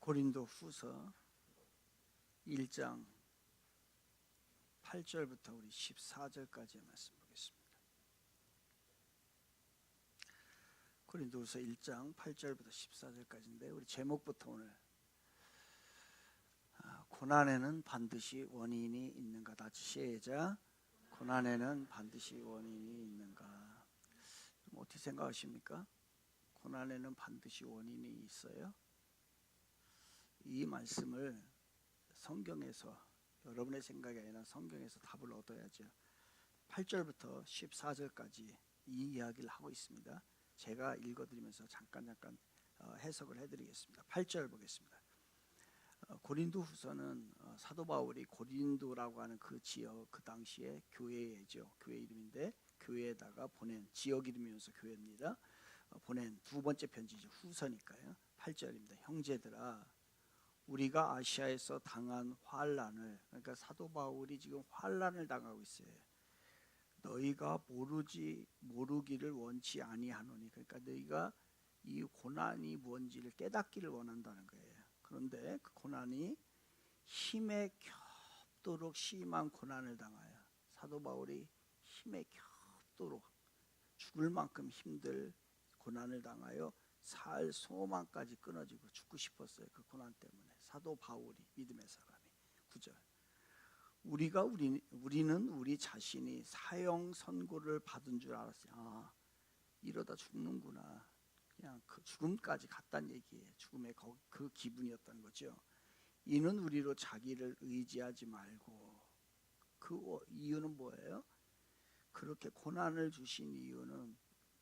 고린도 후서 1장 8절부터 우리 14절까지의 말씀 보겠습니다. 고린도 후서 1장 8절부터 14절까지인데 우리 제목부터 오늘 고난에는 반드시 원인이 있는가. 다 시작. 고난에는 반드시 원인이 있는가. 어떻게 생각하십니까? 고난에는 반드시 원인이 있어요? 이 말씀을 성경에서, 여러분의 생각이 아니라 성경에서 답을 얻어야죠. 8절부터 14절까지 이 이야기를 하고 있습니다. 제가 읽어드리면서 잠깐 해석을 해드리겠습니다. 8절 보겠습니다. 고린도 후서는 사도 바울이 고린도라고 하는 그 지역, 그 당시에 교회죠. 교회 이름인데 교회에다가 보낸, 지역 이름이면서 교회입니다. 보낸 두 번째 편지죠. 후서니까요. 8절입니다. 형제들아, 우리가 아시아에서 당한 환난을, 그러니까 사도 바울이 지금 환난을 당하고 있어요. 너희가 모르기를 원치 아니하노니, 그러니까 너희가 이 고난이 뭔지를 깨닫기를 원한다는 거예요. 그런데 그 고난이 힘에 겹도록 심한 고난을 당하여, 사도 바울이 힘에 겹도록 죽을 만큼 힘들 고난을 당하여 살 소망까지 끊어지고 죽고 싶었어요. 그 고난 때문에. 사도 바울이, 믿음의 사람이. 9절. 우리는 우리 자신이 사형 선고를 받은 줄 알았어요. 이러다 죽는구나. 그냥 그 죽음까지 갔다는 얘기예요. 죽음의 그 기분이었다는 거죠. 이는 우리로 자기를 의지하지 말고. 그 이유는 뭐예요? 그렇게 고난을 주신 이유는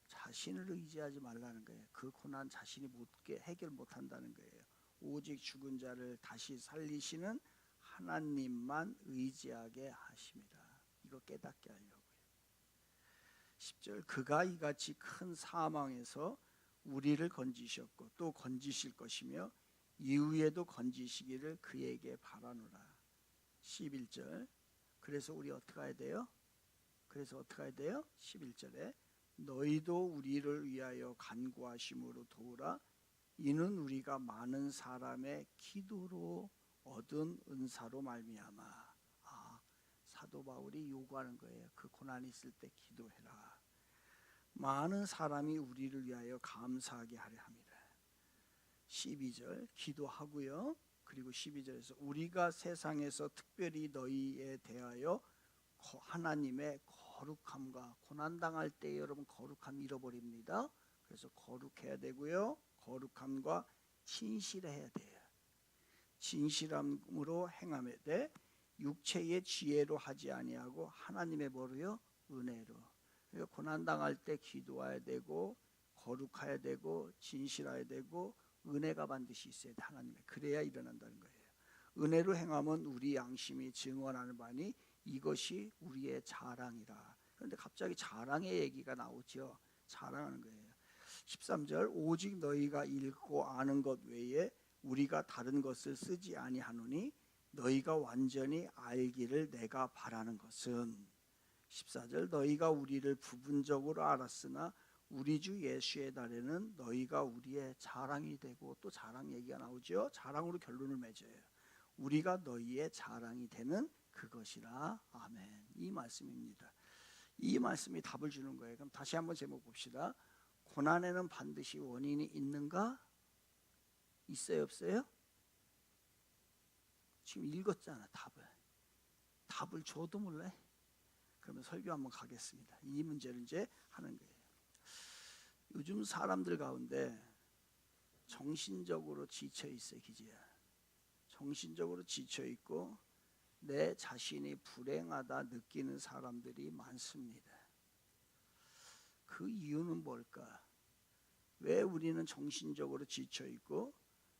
자신을 의지하지 말라는 거예요. 그 고난 자신이 해결 못한다는 거예요. 오직 죽은 자를 다시 살리시는 하나님만 의지하게 하심이라. 이거 깨닫게 하려고요. 10절. 그가 이같이 큰 사망에서 우리를 건지셨고 또 건지실 것이며 이후에도 건지시기를 그에게 바라노라. 11절. 그래서 우리 어떻게 해야 돼요? 11절에 너희도 우리를 위하여 간구하심으로 도우라. 이는 우리가 많은 사람의 기도로 얻은 은사로 말미암아. 사도 바울이 요구하는 거예요. 그 고난이 있을 때 기도해라. 많은 사람이 우리를 위하여 감사하게 하려 함이라. 12절 기도하고요. 그리고 12절에서 우리가 세상에서 특별히 너희에 대하여 하나님의 거룩함과, 고난당할 때 여러분 거룩함 잃어버립니다. 그래서 거룩해야 되고요. 거룩함과 진실해야 돼요. 진실함으로 행하며 돼 육체의 지혜로 하지 아니하고 하나님의 뭐로요? 은혜로. 그러니까 고난당할 때 기도해야 되고 거룩해야 되고 진실해야 되고 은혜가 반드시 있어야 돼. 하나님의. 그래야 일어난다는 거예요. 은혜로 행하면 우리 양심이 증언하는 바니 이것이 우리의 자랑이라. 그런데 갑자기 자랑의 얘기가 나오죠. 자랑하는 거예요. 13절 오직 너희가 읽고 아는 것 외에 우리가 다른 것을 쓰지 아니하노니 너희가 완전히 알기를 내가 바라는 것은. 14절 너희가 우리를 부분적으로 알았으나 우리 주 예수의 날에는 너희가 우리의 자랑이 되고, 또 자랑 얘기가 나오죠. 자랑으로 결론을 맺어요. 우리가 너희의 자랑이 되는 그것이라. 아멘. 이 말씀입니다. 이 말씀이 답을 주는 거예요. 그럼 다시 한번 제목 봅시다. 고난에는 반드시 원인이 있는가? 있어요, 없어요? 지금 읽었잖아. 답을 줘도 몰래? 그러면 설교 한번 가겠습니다. 이 문제를 이제 하는 거예요. 요즘 사람들 가운데 정신적으로 지쳐 있어요. 기지야. 정신적으로 지쳐 있고 내 자신이 불행하다 느끼는 사람들이 많습니다. 그 이유는 뭘까? 왜 우리는 정신적으로 지쳐 있고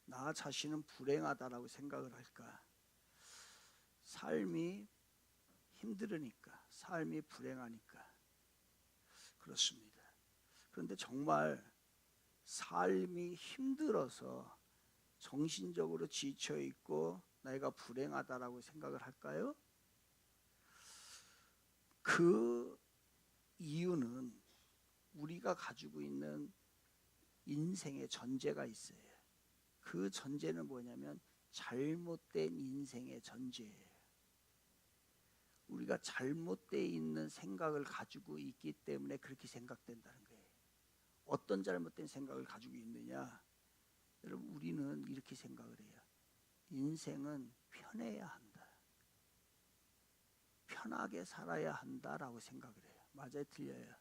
나 자신은 불행하다라고 생각을 할까? 삶이 힘들으니까, 삶이 불행하니까 그렇습니다. 그런데 정말 삶이 힘들어서 정신적으로 지쳐 있고 내가 불행하다라고 생각을 할까요? 그 이유는 우리가 가지고 있는 인생의 전제가 있어요. 그 전제는 뭐냐면 잘못된 인생의 전제예요. 우리가 잘못되어 있는 생각을 가지고 있기 때문에 그렇게 생각된다는 거예요. 어떤 잘못된 생각을 가지고 있느냐? 여러분, 우리는 이렇게 생각을 해요. 인생은 편해야 한다. 편하게 살아야 한다라고 생각을 해요. 맞아요, 틀려요?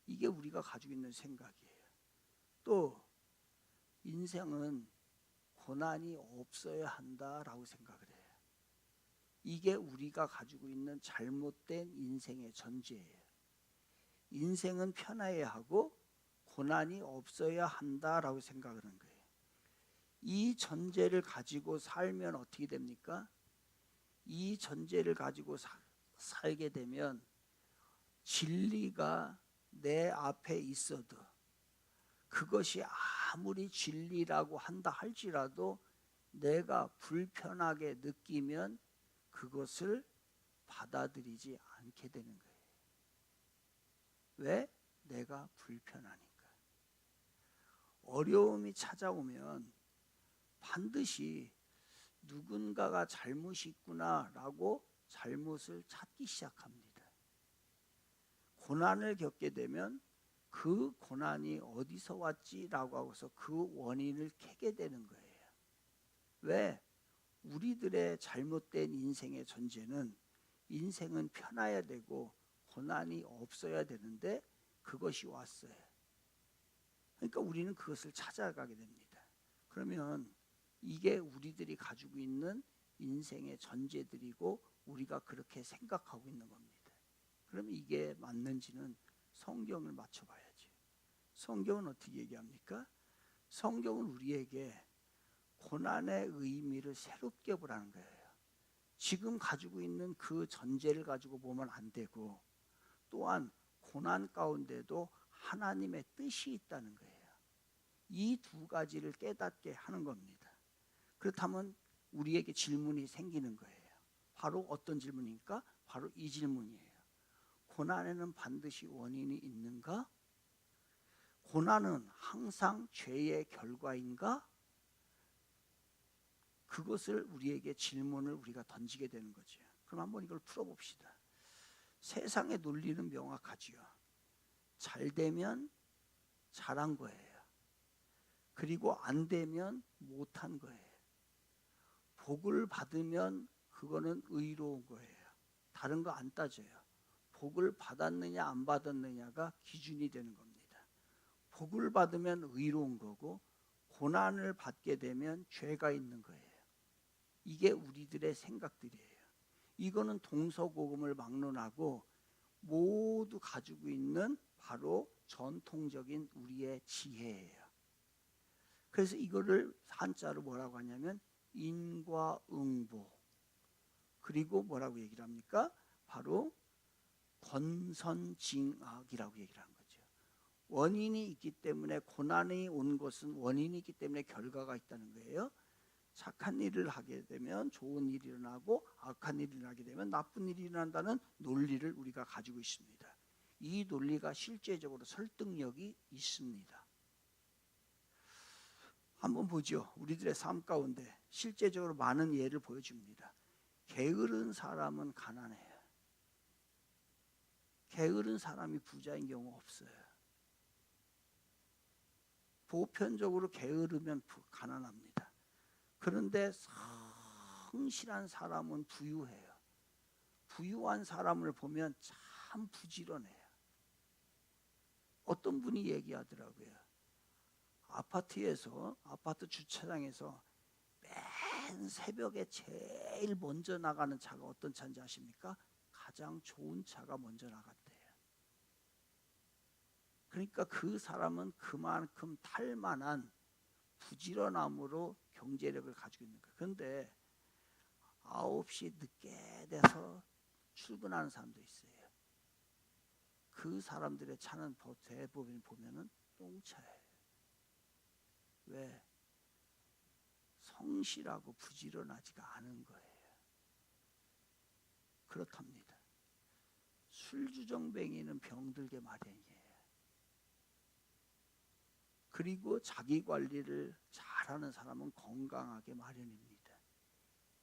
이게 우리가 가지고 있는 생각이에요. 또 인생은 고난이 없어야 한다라고 생각을 해요. 이게 우리가 가지고 있는 잘못된 인생의 전제예요. 인생은 편해야 하고 고난이 없어야 한다라고 생각하는 거예요. 이 전제를 가지고 살면 어떻게 됩니까? 이 전제를 가지고 살게 되면 진리가 내 앞에 있어도 그것이 아무리 진리라고 한다 할지라도 내가 불편하게 느끼면 그것을 받아들이지 않게 되는 거예요. 왜? 내가 불편하니까. 어려움이 찾아오면 반드시 누군가가 잘못이 있구나라고 잘못을 찾기 시작합니다. 고난을 겪게 되면 그 고난이 어디서 왔지라고 하고서 그 원인을 캐게 되는 거예요. 왜? 우리들의 잘못된 인생의 전제는 인생은 편해야 되고 고난이 없어야 되는데 그것이 왔어요. 그러니까 우리는 그것을 찾아가게 됩니다. 그러면 이게 우리들이 가지고 있는 인생의 전제들이고 우리가 그렇게 생각하고 있는 겁니다. 그럼 이게 맞는지는 성경을 맞춰봐야지. 성경은 어떻게 얘기합니까? 성경은 우리에게 고난의 의미를 새롭게 보라는 거예요. 지금 가지고 있는 그 전제를 가지고 보면 안 되고 또한 고난 가운데도 하나님의 뜻이 있다는 거예요. 이 두 가지를 깨닫게 하는 겁니다. 그렇다면 우리에게 질문이 생기는 거예요. 바로 어떤 질문입니까? 바로 이 질문이에요. 고난에는 반드시 원인이 있는가? 고난은 항상 죄의 결과인가? 그것을 우리에게 질문을 우리가 던지게 되는 거죠. 그럼 한번 이걸 풀어봅시다. 세상의 논리는 명확하지요. 잘 되면 잘한 거예요. 그리고 안 되면 못한 거예요. 복을 받으면 그거는 의로운 거예요. 다른 거 안 따져요. 복을 받았느냐 안 받았느냐가 기준이 되는 겁니다. 복을 받으면 의로운 거고 고난을 받게 되면 죄가 있는 거예요. 이게 우리들의 생각들이에요. 이거는 동서고금을 막론하고 모두 가지고 있는 바로 전통적인 우리의 지혜예요. 그래서 이거를 한자로 뭐라고 하냐면 인과응보, 그리고 뭐라고 얘기를 합니까? 바로 권선징악이라고 얘기를 하는 거죠. 원인이 있기 때문에, 고난이 온 것은 원인이 있기 때문에 결과가 있다는 거예요. 착한 일을 하게 되면 좋은 일이 일어나고 악한 일이 일어나게 되면 나쁜 일이 일어난다는 논리를 우리가 가지고 있습니다. 이 논리가 실제적으로 설득력이 있습니다. 한번 보죠. 우리들의 삶 가운데 실제적으로 많은 예를 보여줍니다. 게으른 사람은 가난해요. 게으른 사람이 부자인 경우 없어요. 보편적으로 게으르면 가난합니다. 그런데 성실한 사람은 부유해요. 부유한 사람을 보면 참 부지런해요. 어떤 분이 얘기하더라고요. 아파트 주차장에서 맨 새벽에 제일 먼저 나가는 차가 어떤 차인지 아십니까? 가장 좋은 차가 먼저 나갔대요. 그러니까 그 사람은 그만큼 탈만한 부지런함으로 경제력을 가지고 있는 거예요. 그런데 9시 늦게 돼서 출근하는 사람도 있어요. 그 사람들의 차는 대부분 보면은 똥차예요. 왜? 성실하고 부지런하지가 않은 거예요. 그렇답니다. 술주정뱅이는 병들게 마련이에요. 그리고 자기 관리를 잘 말하는 사람은 건강하게 마련입니다.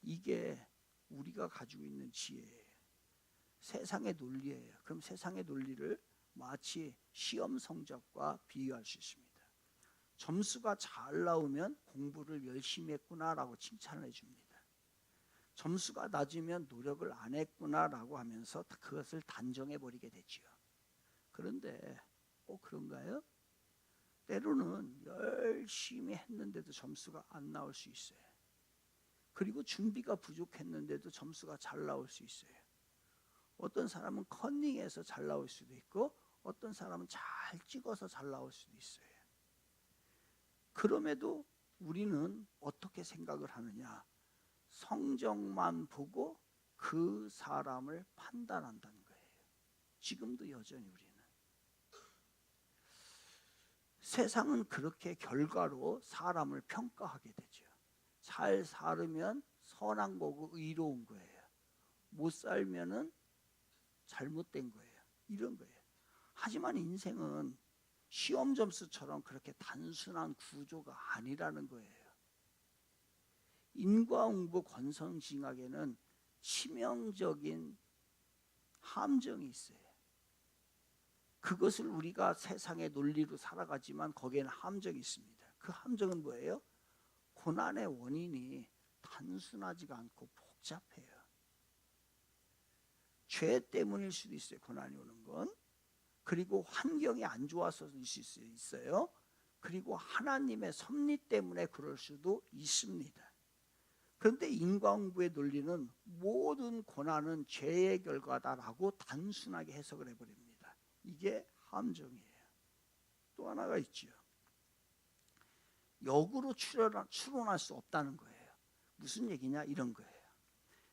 이게 우리가 가지고 있는 지혜예요. 세상의 논리예요. 그럼 세상의 논리를 마치 시험 성적과 비유할 수 있습니다. 점수가 잘 나오면 공부를 열심히 했구나라고 칭찬을 해줍니다. 점수가 낮으면 노력을 안 했구나라고 하면서 그것을 단정해버리게 되지요. 그런데 꼭 그런가요? 때로는 열심히 했는데도 점수가 안 나올 수 있어요. 그리고 준비가 부족했는데도 점수가 잘 나올 수 있어요. 어떤 사람은 컨닝해서 잘 나올 수도 있고 어떤 사람은 잘 찍어서 잘 나올 수도 있어요. 그럼에도 우리는 어떻게 생각을 하느냐? 성적만 보고 그 사람을 판단한다는 거예요. 지금도 여전히 우리는. 세상은 그렇게 결과로 사람을 평가하게 되죠. 잘 살으면 선한 거고 의로운 거예요. 못 살면은 잘못된 거예요. 이런 거예요. 하지만 인생은 시험 점수처럼 그렇게 단순한 구조가 아니라는 거예요. 인과응보 권선징악에는 치명적인 함정이 있어요. 그것을 우리가 세상의 논리로 살아가지만 거기에는 함정이 있습니다. 그 함정은 뭐예요? 고난의 원인이 단순하지가 않고 복잡해요. 죄 때문일 수도 있어요. 고난이 오는 건. 그리고 환경이 안 좋아서일 수 있어요. 그리고 하나님의 섭리 때문에 그럴 수도 있습니다. 그런데 인과응보의 논리는 모든 고난은 죄의 결과다라고 단순하게 해석을 해버립니다. 이게 함정이에요. 또 하나가 있죠. 역으로 추론할 수 없다는 거예요. 무슨 얘기냐? 이런 거예요.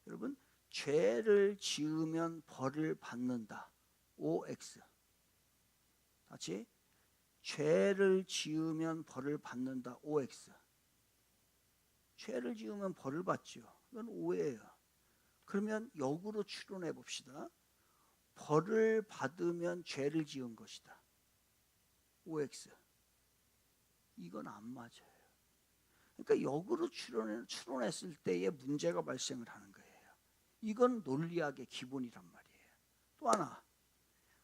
여러분, 죄를 지으면 벌을 받는다. OX. 같이 죄를 지으면 벌을 받는다. OX. 죄를 지으면 벌을 받죠. 이건 오해예요. 그러면 역으로 추론해 봅시다. 벌을 받으면 죄를 지은 것이다. OX. 이건 안 맞아요. 그러니까 역으로 추론했을 때에 문제가 발생을 하는 거예요. 이건 논리학의 기본이란 말이에요. 또 하나,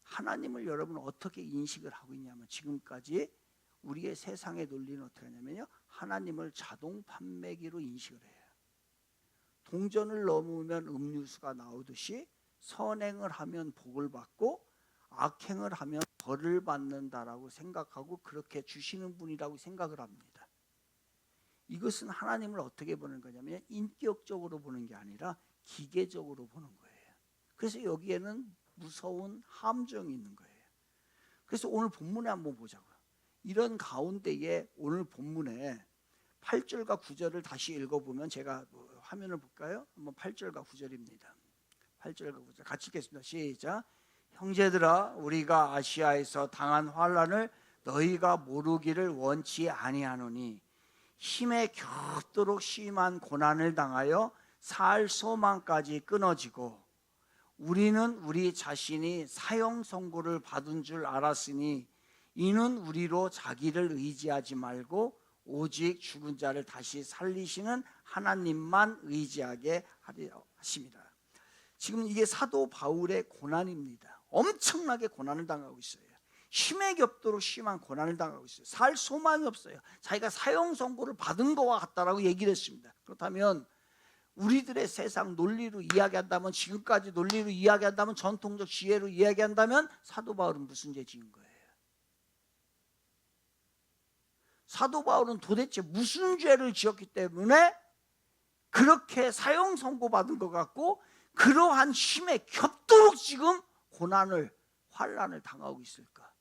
하나님을 여러분 어떻게 인식을 하고 있냐면 지금까지 우리의 세상의 논리는 어떻게 하냐면요, 하나님을 자동 판매기로 인식을 해요. 동전을 넘으면 음료수가 나오듯이 선행을 하면 복을 받고 악행을 하면 벌을 받는다라고 생각하고 그렇게 주시는 분이라고 생각을 합니다. 이것은 하나님을 어떻게 보는 거냐면 인격적으로 보는 게 아니라 기계적으로 보는 거예요. 그래서 여기에는 무서운 함정이 있는 거예요. 그래서 오늘 본문에 한번 보자고요. 이런 가운데에 오늘 본문에 8절과 9절을 다시 읽어보면 제가 화면을 볼까요? 한번 8절과 9절입니다. 8절과 9절 같이 읽겠습니다. 시작. 형제들아, 우리가 아시아에서 당한 환난을 너희가 모르기를 원치 아니하노니 힘에 겹도록 심한 고난을 당하여 살 소망까지 끊어지고 우리는 우리 자신이 사형 선고를 받은 줄 알았으니 이는 우리로 자기를 의지하지 말고 오직 죽은 자를 다시 살리시는 하나님만 의지하게 하려 하십니다. 지금 이게 사도 바울의 고난입니다. 엄청나게 고난을 당하고 있어요. 힘에 겹도록 심한 고난을 당하고 있어요. 살 소망이 없어요. 자기가 사형 선고를 받은 것과 같다라고 얘기를 했습니다. 그렇다면 우리들의 세상 논리로 이야기한다면, 지금까지 논리로 이야기한다면, 전통적 지혜로 이야기한다면 사도 바울은 무슨 죄 지은 거예요? 사도 바울은 도대체 무슨 죄를 지었기 때문에 그렇게 사형 선고받은 것 같고 그러한 힘에 겹도록 지금 고난을, 환난을 당하고 있을까?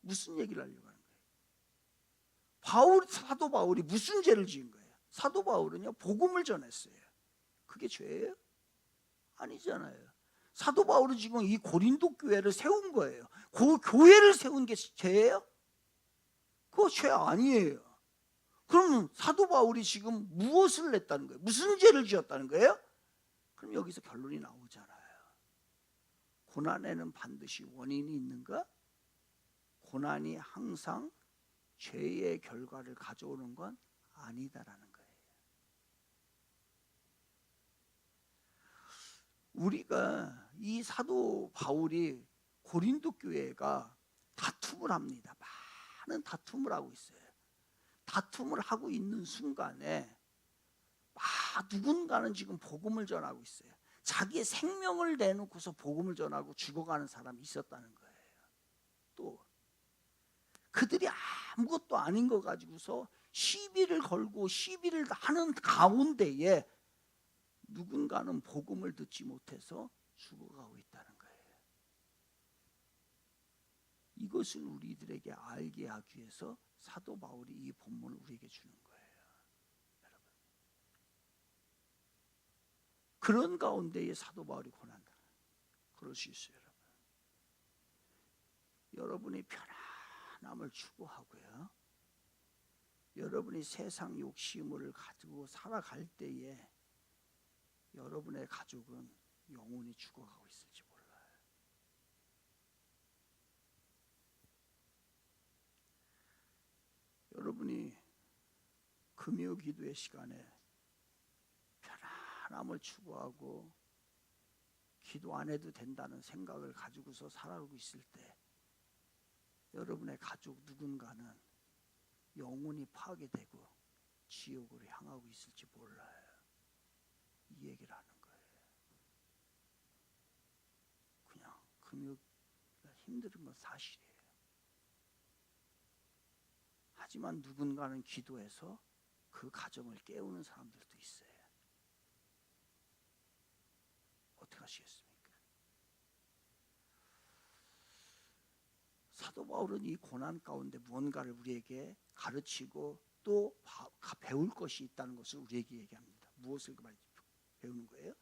무슨 얘기를 하려고 하는 거예요? 사도 바울이 무슨 죄를 지은 거예요? 사도 바울은요, 복음을 전했어요. 그게 죄예요? 아니잖아요. 사도 바울은 지금 이 고린도 교회를 세운 거예요. 그 교회를 세운 게 죄예요? 그거 죄 아니에요. 그럼 사도 바울이 지금 무엇을 냈다는 거예요? 무슨 죄를 지었다는 거예요? 그럼 여기서 결론이 나오잖아요. 고난에는 반드시 원인이 있는가? 고난이 항상 죄의 결과를 가져오는 건 아니다라는 거예요. 우리가 이 사도 바울이 고린도 교회가 다툼을 합니다. 많은 다툼을 하고 있어요. 다툼을 하고 있는 순간에 누군가는 지금 복음을 전하고 있어요. 자기의 생명을 내놓고서 복음을 전하고 죽어가는 사람이 있었다는 거예요. 또 그들이 아무것도 아닌 거 가지고서 시비를 걸고 시비를 하는 가운데에 누군가는 복음을 듣지 못해서 죽어가고 있다는 거예요. 이것을 우리들에게 알게 하기 위해서 사도 바울이 이 본문을 우리에게 주는 거예요. 여러분, 그런 가운데에 사도 바울이 고난다. 그럴 수 있어요. 여러분이 편안함을 추구하고요, 여러분이 세상 욕심을 가지고 살아갈 때에 여러분의 가족은 영원히 죽어가고 있을지 몰라요. 여러분이 금요 기도의 시간에 편안함을 추구하고 기도 안 해도 된다는 생각을 가지고서 살아가고 있을 때 여러분의 가족 누군가는 영혼이 파괴되고 지옥으로 향하고 있을지 몰라요. 이 얘기를 하는 거예요. 그냥 금요일 힘든 건 사실이에요. 하지만 누군가는 기도해서 그 가정을 깨우는 사람들도 있어요. 어떻게 하시겠습니까? 사도 바울은 이 고난 가운데 무언가를 우리에게 가르치고 또 배울 것이 있다는 것을 우리에게 얘기합니다. 무엇을 배우는 거예요?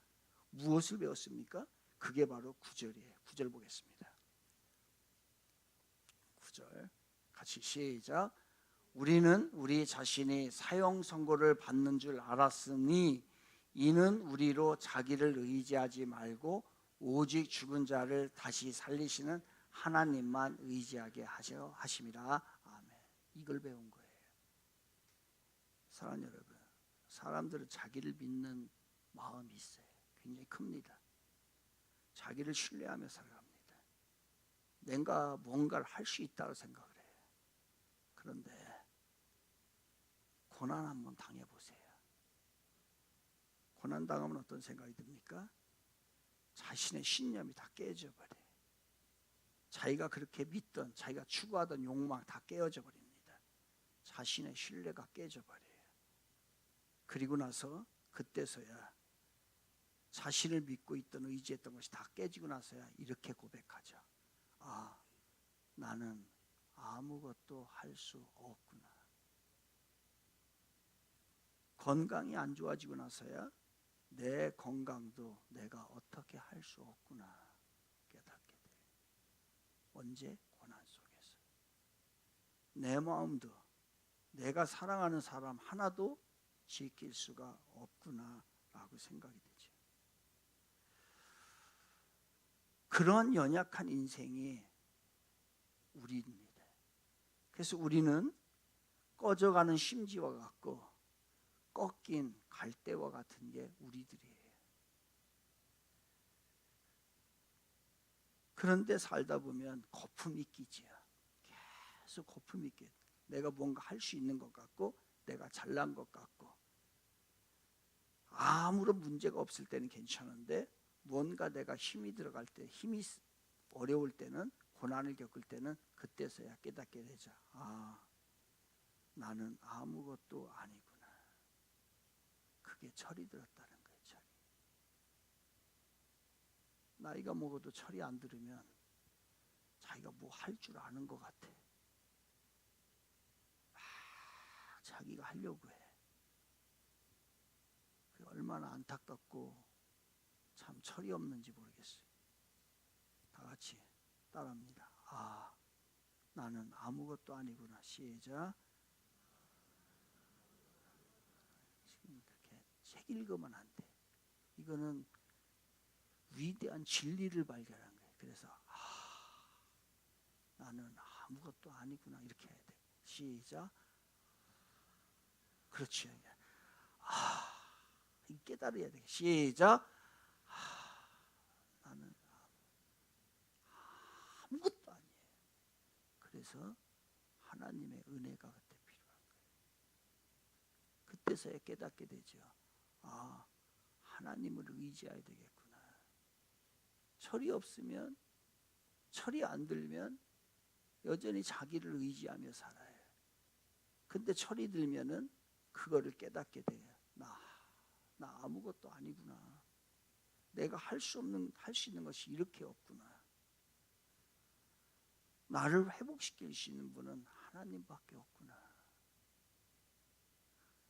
무엇을 배웠습니까? 그게 바로 9절이에요. 9절 보겠습니다. 9절 같이 시작. 우리는 우리 자신이 사형 선고를 받는 줄 알았으니 이는 우리로 자기를 의지하지 말고 오직 죽은 자를 다시 살리시는 하나님만 의지하게 하심이라. 아멘. 이걸 배운 거예요. 사랑하는 여러분, 사람들은 자기를 믿는 마음이 있어요. 굉장히 큽니다. 자기를 신뢰하며 살아갑니다. 내가 뭔가를 할 수 있다고 생각을 해요. 그런데 고난 한번 당해보세요. 고난 당하면 어떤 생각이 듭니까? 자신의 신념이 다 깨져버려요. 자기가 그렇게 믿던, 자기가 추구하던 욕망 다 깨어져 버립니다. 자신의 신뢰가 깨져버려요. 그리고 나서 그때서야 자신을 믿고 있던, 의지했던 것이 다 깨지고 나서야 이렇게 고백하죠. 아, 나는 아무것도 할 수 없구나. 건강이 안 좋아지고 나서야 내 건강도 내가 어떻게 할 수 없구나 깨닫게 돼요. 언제? 고난 속에서. 내 마음도 내가 사랑하는 사람 하나도 지킬 수가 없구나 라고 생각이 되죠. 그런 연약한 인생이 우리입니다. 그래서 우리는 꺼져가는 심지와 같고 꺾인 갈대와 같은 게 우리들이에요. 그런데 살다 보면 거품이 끼지요. 계속 거품이 끼. 내가 뭔가 할 수 있는 것 같고 내가 잘난 것 같고 아무런 문제가 없을 때는 괜찮은데 뭔가 내가 힘이 들어갈 때, 힘이 어려울 때는, 고난을 겪을 때는 그때서야 깨닫게 되죠. 아, 나는 아무것도 아니구나. 그게 철이 들었다는 거예요. 철이. 나이가 먹어도 철이 안 들으면 자기가 뭐 할 줄 아는 것 같아. 자기가 하려고 해. 그게 얼마나 안타깝고 참 철이 없는지 모르겠어요. 다 같이 따라합니다. 아, 나는 아무것도 아니구나. 시작. 지금 그렇게 책 읽으면 안 돼. 이거는 위대한 진리를 발견한 거예요. 그래서 나는 아무것도 아니구나 이렇게 해야 돼. 시작. 그렇지. 깨달아야 돼. 시작. 나는 아무것도 아니에요. 그래서 하나님의 은혜가 그때 필요한 거예요. 그때서야 깨닫게 되죠. 하나님을 의지해야 되겠구나. 철이 없으면, 철이 안 들면 여전히 자기를 의지하며 살아요. 근데 철이 들면은 그거를 깨닫게 돼요. 나 아무것도 아니구나. 내가 할 수 있는 것이 이렇게 없구나. 나를 회복시킬 수 있는 분은 하나님밖에 없구나.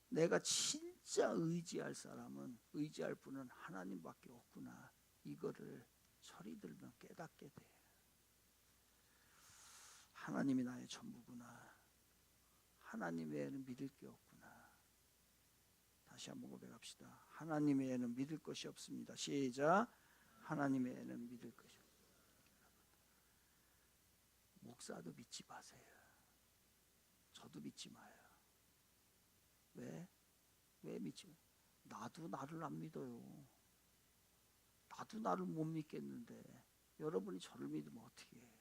내가 진짜 의지할 분은 하나님밖에 없구나. 이거를 철이 들면 깨닫게 돼요. 하나님이 나의 전부구나. 하나님 외에는 믿을 게 없구나. 다시 한번 고백합시다. 하나님 외에는 믿을 것이 없습니다. 시작. 하나님 외에는 믿을 것이 없습니다. 목사도 믿지 마세요. 저도 믿지 마요. 왜 믿지 마요? 나도 나를 안 믿어요. 나도 나를 못 믿겠는데 여러분이 저를 믿으면 어떻게 해?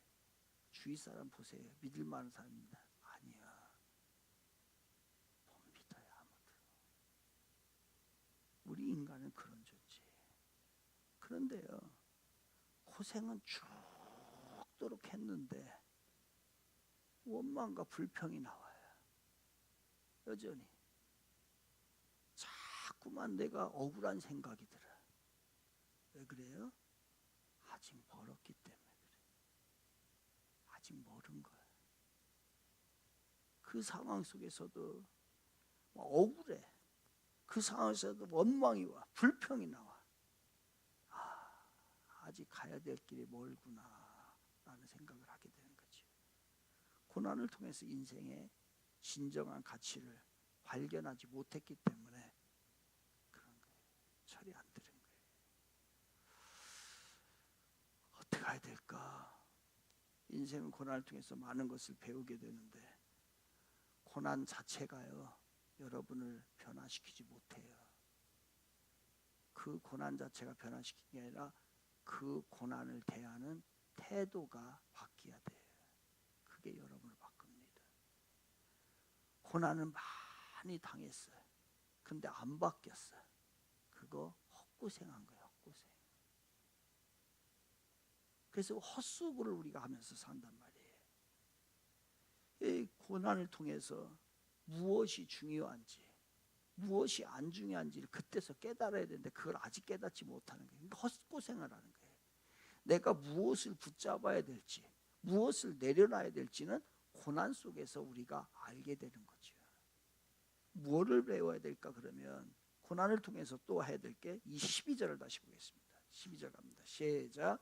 주위 사람 보세요. 믿을 만한 사람입니다. 아니야. 못 믿어요. 아무도. 우리 인간은 그런 존재예요. 그런데요, 고생은 죽도록 했는데 원망과 불평이 나와요. 여전히 자꾸만 내가 억울한 생각이 들어요. 왜 그래요? 아직 멀었기 때문에 그래요. 아직 멀은 거예요. 그 상황 속에서도 억울해. 그 상황에서도 원망이 와, 불평이 나와. 아직 가야 될 길이 멀구나 라는 생각을 하게 되는 거죠. 고난을 통해서 인생의 진정한 가치를 발견하지 못했기 때문에 그런 거예요. 철이 안 들은 거예요. 어떻게 해야 될까? 인생은 고난을 통해서 많은 것을 배우게 되는데 고난 자체가요, 여러분을 변화시키지 못해요. 그 고난 자체가 변화시키는 게 아니라 그 고난을 대하는 태도가 바뀌어야 돼요. 그게 여러분을 바꿉니다. 고난은 많이 당했어요. 근데 안 바뀌었어요. 그거 헛고생한 거예요. 헛고생. 그래서 헛수고를 우리가 하면서 산단 말이에요. 이 고난을 통해서 무엇이 중요한지, 무엇이 안 중요한지를 그때서 깨달아야 되는데 그걸 아직 깨닫지 못하는 거예요. 그러니까 헛고생을 하는 거예요. 내가 무엇을 붙잡아야 될지, 무엇을 내려놔야 될지는 고난 속에서 우리가 알게 되는 거죠. 무엇을 배워야 될까? 그러면 고난을 통해서 또 해야 될 게 이 12절을 다시 보겠습니다. 12절 갑니다. 시작.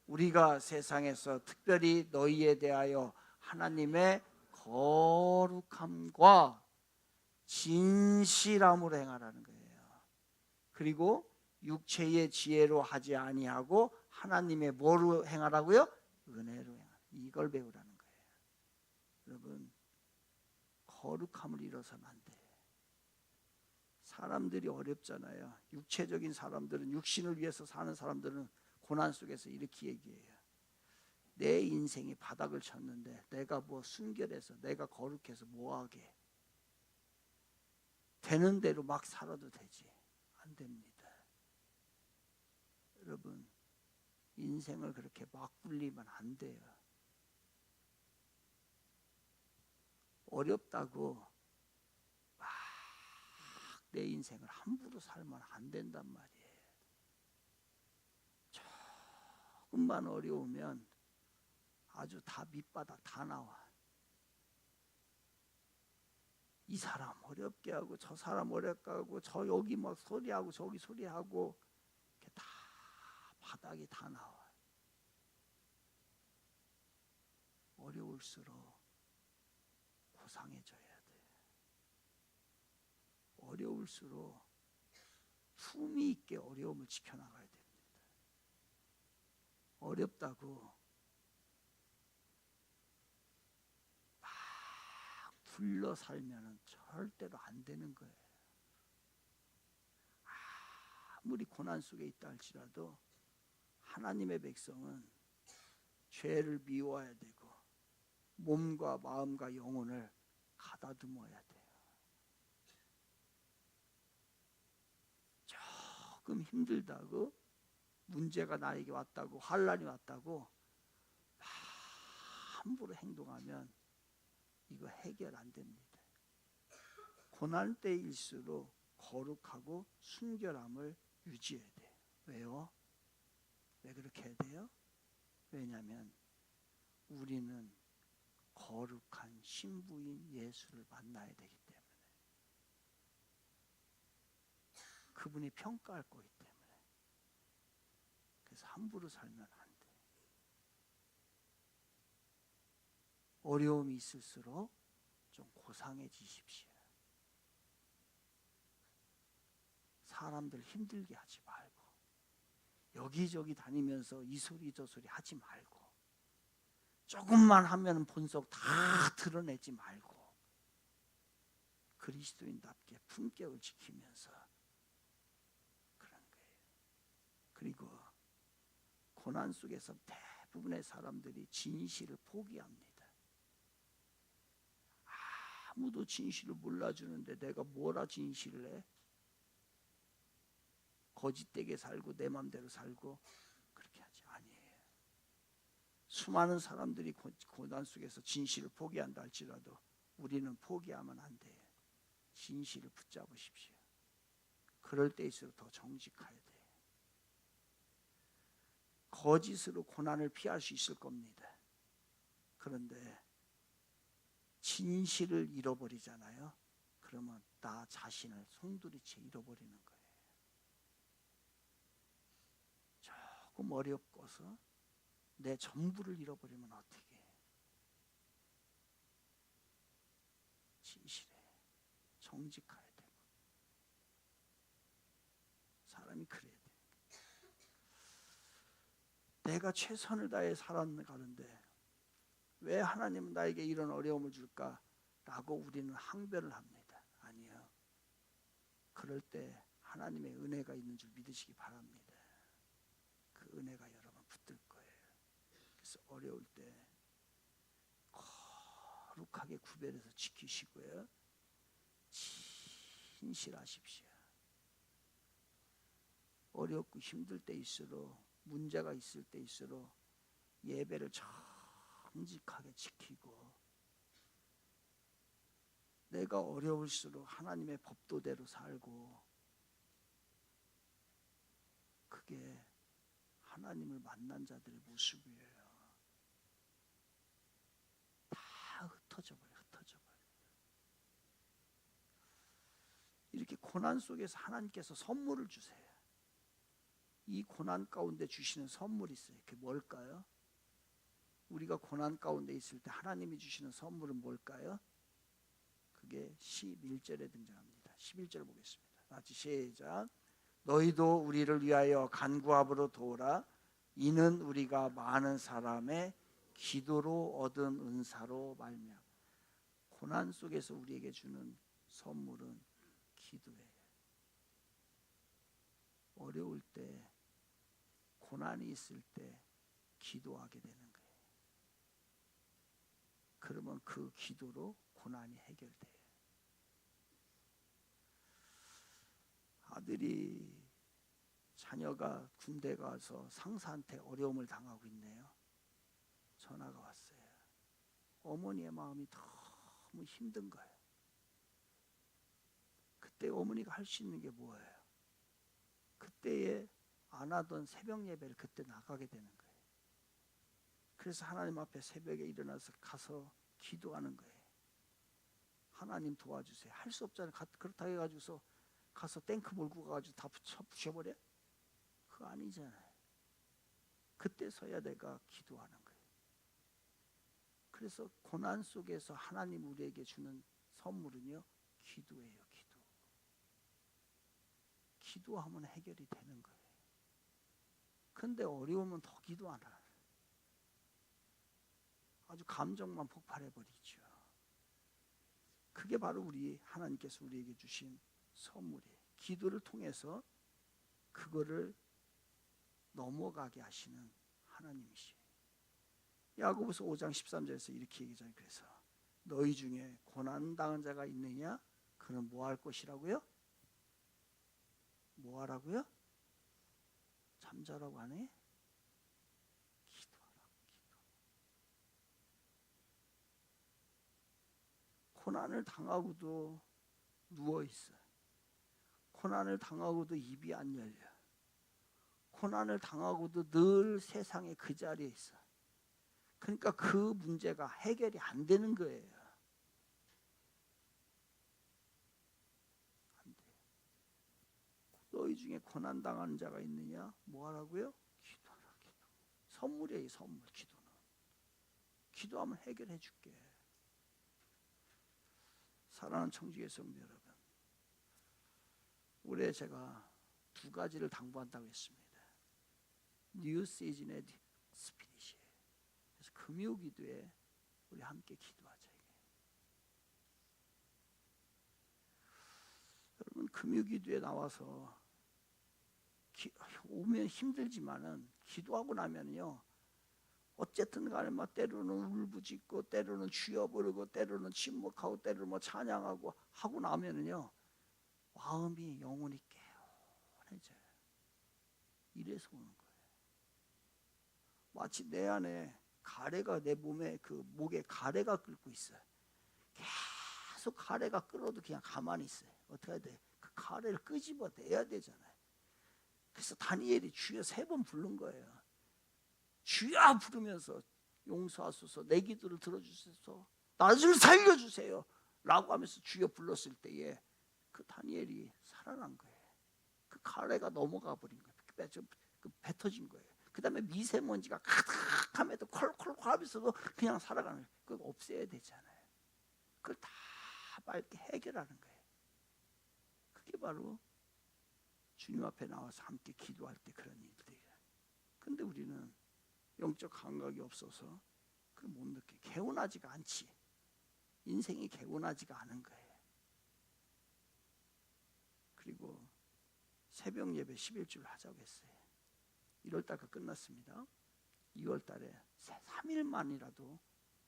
우리가 세상에서 특별히 너희에 대하여 하나님의 거룩함과 진실함으로 행하라는 거예요. 그리고 육체의 지혜로 하지 아니하고 하나님의 뭐로 행하라고요? 은혜로 행하라. 이걸 배우라는 거예요. 여러분, 거룩함을 잃어서는 안 돼요. 사람들이 어렵잖아요. 육체적인 사람들은, 육신을 위해서 사는 사람들은 고난 속에서 이렇게 얘기해요. 내 인생이 바닥을 쳤는데 내가 뭐 순결해서, 내가 거룩해서 뭐하게, 되는 대로 막 살아도 되지. 안 됩니다. 여러분, 인생을 그렇게 막 굴리면 안 돼요. 어렵다고 막 내 인생을 함부로 살면 안 된단 말이에요. 조금만 어려우면 아주 다 밑바닥 다 나와. 이 사람 어렵게 하고 저 사람 어렵게 하고 저 여기 막 소리하고 저기 소리하고 다 바닥이 다 나와. 어려울수록 고상해져야 돼. 어려울수록 품위 있게 어려움을 지켜나가야 됩니다. 어렵다고 막 불러 살면은 절대로 안 되는 거예요. 아무리 고난 속에 있다 할지라도 하나님의 백성은 죄를 미워해야 되고 몸과 마음과 영혼을 가다듬어야 돼요. 조금 힘들다고, 문제가 나에게 왔다고, 환난이 왔다고 함부로 행동하면 이거 해결 안 됩니다. 고난 때일수록 거룩하고 순결함을 유지해야 돼요. 왜요? 왜 그렇게 해야 돼요? 왜냐하면 우리는 거룩한 신부인 예수를 만나야 되기 때문에, 그분이 평가할 거기 때문에. 그래서 함부로 살면 안 돼. 어려움이 있을수록 좀 고상해지십시오. 사람들 힘들게 하지 말고, 여기저기 다니면서 이 소리 저 소리 하지 말고, 조금만 하면 본성 다 드러내지 말고, 그리스도인답게 품격을 지키면서 그런 거예요. 그리고 고난 속에서 대부분의 사람들이 진실을 포기합니다. 아무도 진실을 몰라주는데 내가 뭐라 진실을 해? 거짓되게 살고 내 맘대로 살고 그렇게 하지 아니에요. 수많은 사람들이 고난 속에서 진실을 포기한다 할지라도 우리는 포기하면 안 돼요. 진실을 붙잡으십시오. 그럴 때일수록 더 정직해야 돼요. 거짓으로 고난을 피할 수 있을 겁니다. 그런데 진실을 잃어버리잖아요. 그러면 나 자신을 송두리째 잃어버리는 거예요. 조금 어렵고서 내 전부를 잃어버리면 어떻게 해? 진실해. 정직해야 되고. 사람이 그래야 돼. 내가 최선을 다해 살아가는데 왜 하나님은 나에게 이런 어려움을 줄까? 라고 우리는 항변을 합니다. 아니요. 그럴 때 하나님의 은혜가 있는 줄 믿으시기 바랍니다. 그 은혜가 여러분 붙들 거예요. 그래서 어려울 때 거룩하게 구별해서 지키시고요. 진실하십시오. 어렵고 힘들 때일수록, 문제가 있을 때일수록 예배를 정직하게 지키고, 내가 어려울수록 하나님의 법도대로 살고, 그게 하나님을 만난 자들의 모습이에요. 다 흩어져 버려요. 이렇게 고난 속에서 하나님께서 선물을 주세요. 이 고난 가운데 주시는 선물이 있어요. 그게 뭘까요? 우리가 고난 가운데 있을 때 하나님이 주시는 선물은 뭘까요? 그게 11절에 등장합니다. 11절 보겠습니다. 같이 시작. 너희도 우리를 위하여 간구함으로 도우라. 이는 우리가 많은 사람의 기도로 얻은 은사로 말미암아. 고난 속에서 우리에게 주는 선물은 기도예요. 어려울 때, 고난이 있을 때 기도하게 되는 거예요. 그러면 그 기도로 고난이 해결돼요. 아들이, 자녀가 군대 가서 상사한테 어려움을 당하고 있네요. 전화가 왔어요. 어머니의 마음이 너무 힘든 거예요. 그때 어머니가 할 수 있는 게 뭐예요? 그때에 안 하던 새벽 예배를 그때 나가게 되는 거예요. 그래서 하나님 앞에 새벽에 일어나서 가서 기도하는 거예요. 하나님 도와주세요. 할 수 없잖아요. 그렇다 해가지고서 가서 탱크 몰고 가가지고 다 부셔버려? 그거 아니잖아요. 그때서야 내가 기도하는 거예요. 그래서 고난 속에서 하나님 우리에게 주는 선물은요, 기도예요. 기도하면 해결이 되는 거예요. 근데 어려우면 더 기도 안 하요. 아주 감정만 폭발해버리죠. 그게 바로 하나님께서 우리에게 주신 선물이에요. 기도를 통해서 그거를 넘어가게 하시는 하나님이시에요. 야고보서 5장 13절에서 이렇게 얘기하잖아요. 그래서 너희 중에 고난당한 자가 있느냐? 그는 뭐 할 것이라고요? 뭐 하라고요? 잠자라고 하네? 기도하라. 고난을 당하고도 누워있어. 고난을 당하고도 입이 안 열려. 고난을 당하고도 늘 세상에 그 자리에 있어. 그러니까 그 문제가 해결이 안 되는 거예요. 안 돼. 너희 중에 고난당하는 자가 있느냐? 뭐 하라고요? 기도하라. 기도. 선물이에요. 선물. 기도는. 기도하면 해결해 줄게. 사랑하는 청지의 성도 여러분, 올해 제가 2가지를 당부한다고 했습니다. 뉴 시즌의 스피릿이에요. 그래서 금요기도에 우리 함께 기도하자. 여러분, 금요기도에 나와서 오면 힘들지만은 기도하고 나면요, 어쨌든 간에 막 때로는 울부짖고 때로는 주여 부르고 때로는 침묵하고 때로는 뭐 찬양하고 하고 나면은요, 마음이 영혼이 개운해져요. 이래서 오는 거예요. 마치 내 안에 가래가, 내 몸에 그 목에 가래가 끓고 있어요. 계속 가래가 끓어도 그냥 가만히 있어요. 어떻게 해야 돼? 그 가래를 끄집어내야 되잖아요. 그래서 다니엘이 주여 3번 부른 거예요. 주여 부르면서 용서하소서, 내 기도를 들어주셔서 나를 살려주세요 라고 하면서 주여 불렀을 때에 그 다니엘이 살아난 거예요. 그 가래가 넘어가 버린 거예요. 뱉어진 거예요. 그 다음에 미세먼지가 가득함에도 콜콜콜 하면서도 그냥 살아가는 거예요. 그거 없애야 되잖아요. 그걸 다 맑게 해결하는 거예요. 그게 바로 주님 앞에 나와서 함께 기도할 때 그런 일들이에요. 근데 우리는 영적 감각이 없어서 그걸 못 느껴. 개운하지가 않지. 인생이 개운하지가 않은 거예요. 그리고 새벽 예배 11줄 하자고 했어요. 1월달가 끝났습니다. 2월달에 3일만이라도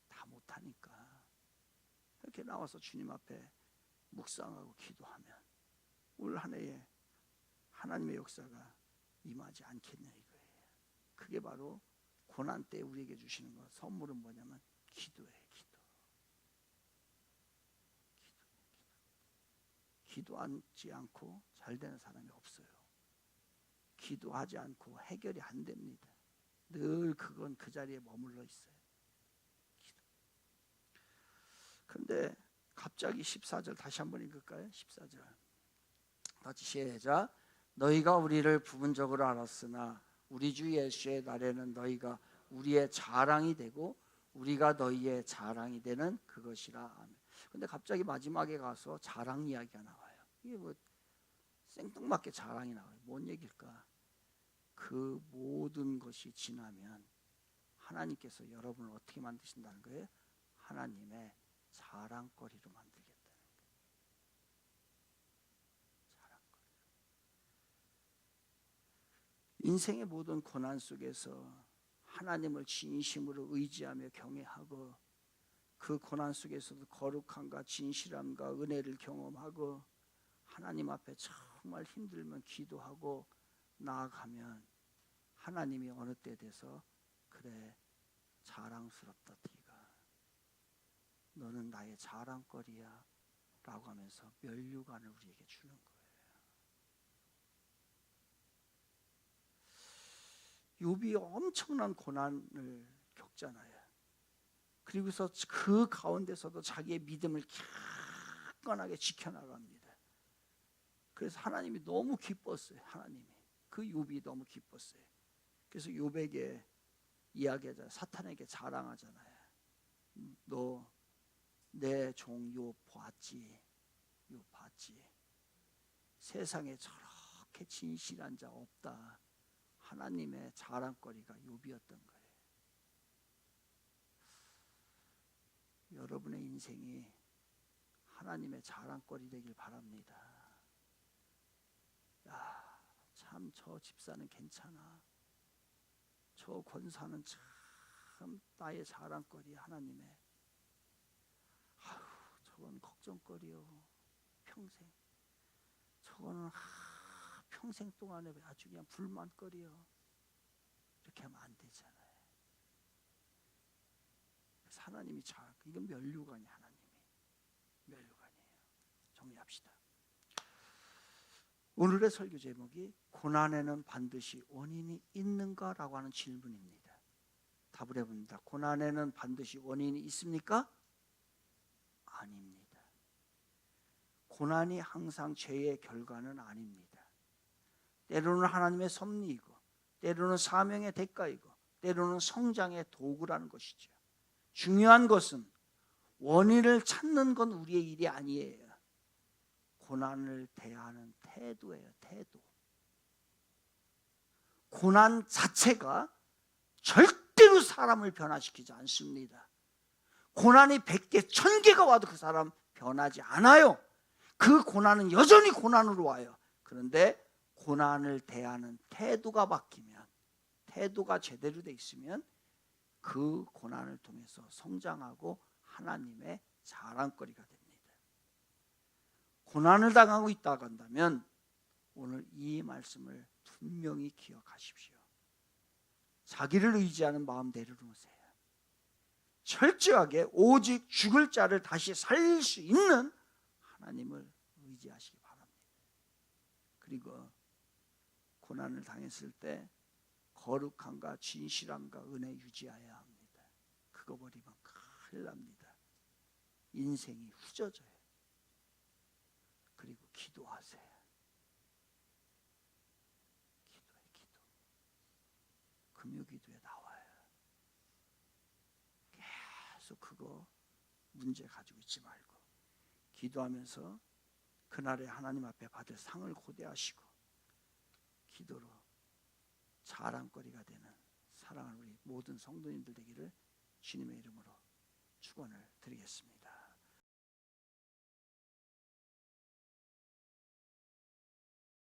다 못하니까 이렇게 나와서 주님 앞에 묵상하고 기도하면 올 한 해에 하나님의 역사가 임하지 않겠냐 이거예요. 그게 바로 고난 때 우리에게 주시는 거. 선물은 뭐냐면 기도예요. 기도하지 않고 잘 되는 사람이 없어요. 기도하지 않고 해결이 안 됩니다. 늘 그건 그 자리에 머물러 있어요. 기도. 그런데 갑자기 14절 다시 한번 읽을까요? 14절 같이 시작. 너희가 우리를 부분적으로 알았으나 우리 주 예수의 날에는 너희가 우리의 자랑이 되고 우리가 너희의 자랑이 되는 그것이라. 아멘. 근데 갑자기 마지막에 가서 자랑 이야기가 나와요. 이게 뭐 생뚱맞게 자랑이 나와요. 뭔 얘기일까? 그 모든 것이 지나면 하나님께서 여러분을 어떻게 만드신다는 거예요? 하나님의 자랑거리로 만들겠다는 거예요. 자랑거리. 인생의 모든 고난 속에서 하나님을 진심으로 의지하며 경외하고 그 고난 속에서도 거룩함과 진실함과 은혜를 경험하고 하나님 앞에 정말 힘들면 기도하고 나아가면 하나님이 어느 때 돼서 그래 자랑스럽다 네가 너는 나의 자랑거리야 라고 하면서 면류관을 우리에게 주는 거예요. 욥이 엄청난 고난을 겪잖아요. 그리고서 그 가운데서도 자기의 믿음을 굳건하게 지켜나갑니다. 그래서 하나님이 너무 기뻤어요. 하나님이 그 욥이 너무 기뻤어요. 그래서 욥에게 이야기하자 사탄에게 자랑하잖아요. 너 내 종 욥 봤지? 욥 봤지? 세상에 저렇게 진실한 자 없다. 하나님의 자랑거리가 욥이었던 거예요. 여러분의 인생이 하나님의 자랑거리 되길 바랍니다. 야, 참 저 집사는 괜찮아. 저 권사는 참 나의 자랑거리 하나님의. 아휴, 저건 걱정거리요. 평생. 저거는 평생 동안에 아주 그냥 불만거리요. 이렇게 하면 안 되잖아요. 하나님이 자랑, 이건 면류관이 하나님이 면류관이에요. 정리합시다. 오늘의 설교 제목이 고난에는 반드시 원인이 있는가라고 하는 질문입니다. 답을 해봅니다. 고난에는 반드시 원인이 있습니까? 아닙니다. 고난이 항상 죄의 결과는 아닙니다. 때로는 하나님의 섭리이고, 때로는 사명의 대가이고, 때로는 성장의 도구라는 것이죠. 중요한 것은 원인을 찾는 건 우리의 일이 아니에요. 고난을 대하는 태도예요. 태도. 고난 자체가 절대로 사람을 변화시키지 않습니다. 고난이 100개, 1000개가 와도 그 사람 변하지 않아요. 그 고난은 여전히 고난으로 와요. 그런데 고난을 대하는 태도가 바뀌면, 태도가 제대로 돼 있으면 그 고난을 통해서 성장하고 하나님의 자랑거리가 됩니다. 고난을 당하고 있다고 한다면 오늘 이 말씀을 분명히 기억하십시오. 자기를 의지하는 마음 내려놓으세요. 철저하게 오직 죽을 자를 다시 살릴 수 있는 하나님을 의지하시기 바랍니다. 그리고 고난을 당했을 때 거룩함과 진실함과 은혜 유지해야 합니다. 그거 버리면 큰일 납니다. 인생이 후져져요. 그리고 기도하세요. 기도해, 기도. 금요기도에 나와요. 계속 그거 문제 가지고 있지 말고 기도하면서 그날에 하나님 앞에 받을 상을 고대하시고 기도로 자랑거리가 되는 사랑하는 우리 모든 성도님들 되기를 주님의 이름으로 축원을 드리겠습니다.